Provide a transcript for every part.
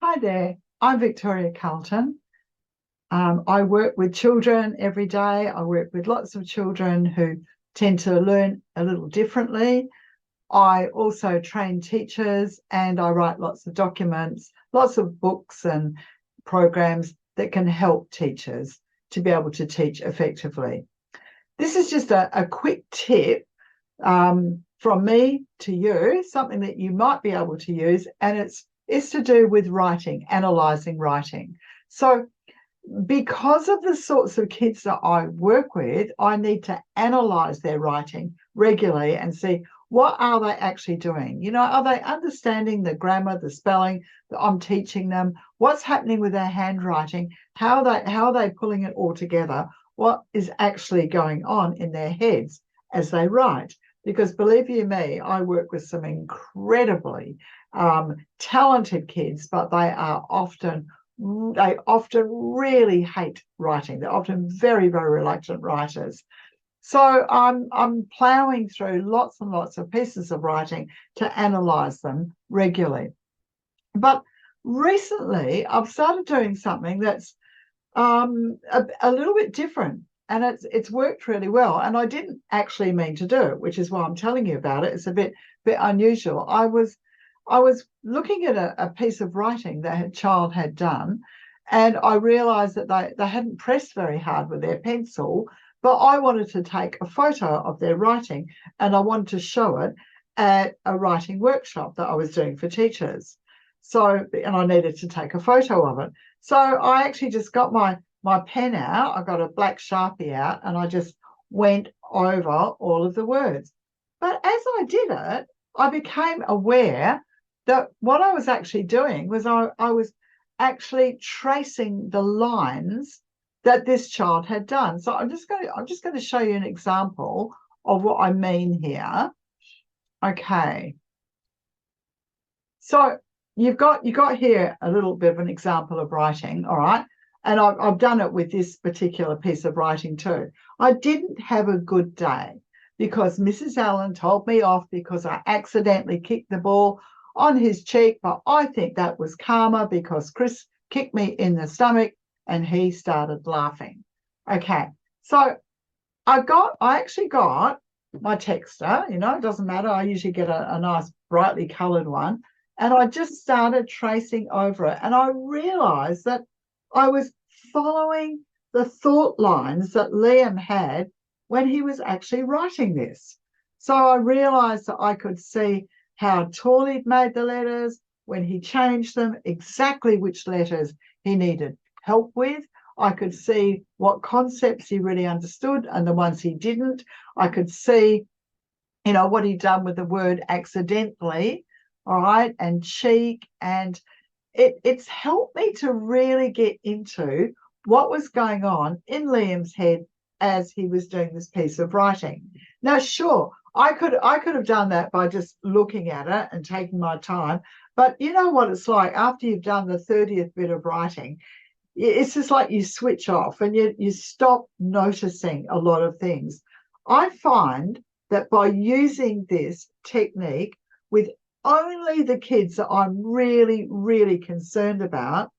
Hi there, I'm Victoria Carlton. I work with children every day. I work with lots of children who tend to learn a little differently. I also train teachers and I write lots of documents, lots of books and programs that can help teachers to be able to teach effectively. This is just a quick tip from me to you, something that you might be able to use, and it's to do with writing, analysing writing. So because of the sorts of kids that I work with, I need to analyze their writing regularly and see what are they actually doing. Are they understanding the grammar, the spelling that I'm teaching them? What's happening with their handwriting? How are they pulling it all together? What is actually going on in their heads as they write? Because believe you me, I work with some incredibly talented kids, but they often really hate writing. They're often very, very reluctant writers. So I'm ploughing through lots and lots of pieces of writing to analyze them regularly. But recently, I've started doing something that's a little bit different, and it's worked really well. And I didn't actually mean to do it, which is why I'm telling you about it. It's a bit unusual. I was looking at a piece of writing that a child had done, and I realized that they hadn't pressed very hard with their pencil, but I wanted to take a photo of their writing and I wanted to show it at a writing workshop that I was doing for teachers. So, and I needed to take a photo of it. So I actually just got my pen out, I got a black Sharpie out, and I just went over all of the words. But as I did it, I became aware that what I was actually doing was I was actually tracing the lines that this child had done. So I'm just going to show you an example of what I mean here. Okay. So you've got here a little bit of an example of writing, all right? And I've done it with this particular piece of writing too. I didn't have a good day because Mrs. Allen told me off because I accidentally kicked the ball on his cheek, but I think that was karma because Chris kicked me in the stomach and he started laughing. Okay, so I actually got my texter, it doesn't matter. I usually get a nice brightly colored one. And I just started tracing over it. And I realized that I was following the thought lines that Liam had when he was actually writing this. So I realized that I could see how tall he'd made the letters, when he changed them, exactly which letters he needed help with. I could see what concepts he really understood and the ones he didn't. I could see, what he'd done with the word accidentally, all right, and cheek. And it's helped me to really get into what was going on in Liam's head as he was doing this piece of writing. Now, sure, I could have done that by just looking at it and taking my time. But you know what it's like after you've done the 30th bit of writing, it's just like you switch off and you stop noticing a lot of things. I find that by using this technique with only the kids that I'm really, really concerned about,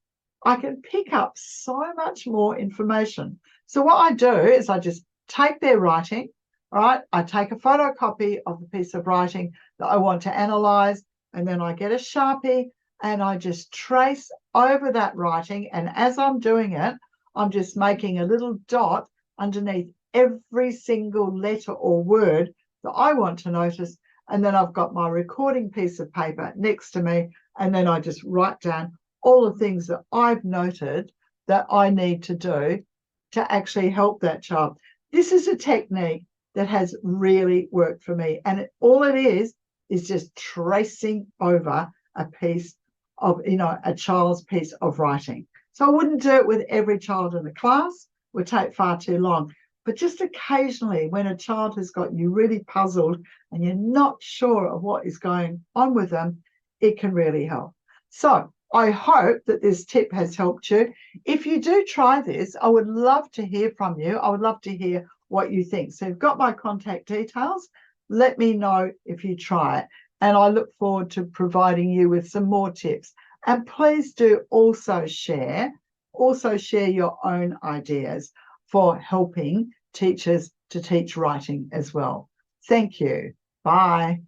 I can pick up so much more information. So what I do is I just take their writing, all right? I take a photocopy of the piece of writing that I want to analyze, and then I get a Sharpie and I just trace over that writing. And as I'm doing it, I'm just making a little dot underneath every single letter or word that I want to notice. And then I've got my recording piece of paper next to me. And then I just write down all the things that I've noted that I need to do to actually help that child. This is a technique that has really worked for me. And all it is just tracing over a piece of, a child's piece of writing. So I wouldn't do it with every child in the class. It would take far too long. But just occasionally, when a child has got you really puzzled and you're not sure of what is going on with them, it can really help. So I hope that this tip has helped you. If you do try this, I would love to hear from you. I would love to hear what you think. So you've got my contact details. Let me know if you try it. And I look forward to providing you with some more tips And please do also share your own ideas for helping teachers to teach writing as well. Thank you. Bye.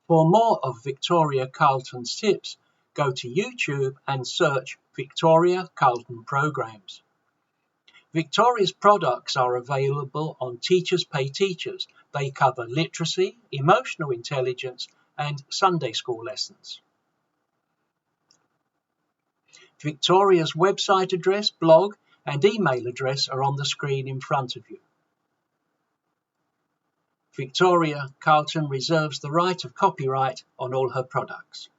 For more of Victoria Carlton's tips, go to YouTube and search Victoria Carlton Programs. Victoria's products are available on Teachers Pay Teachers. They cover literacy, emotional intelligence, and Sunday school lessons. Victoria's website address, blog, and email address are on the screen in front of you. Victoria Carlton reserves the right of copyright on all her products.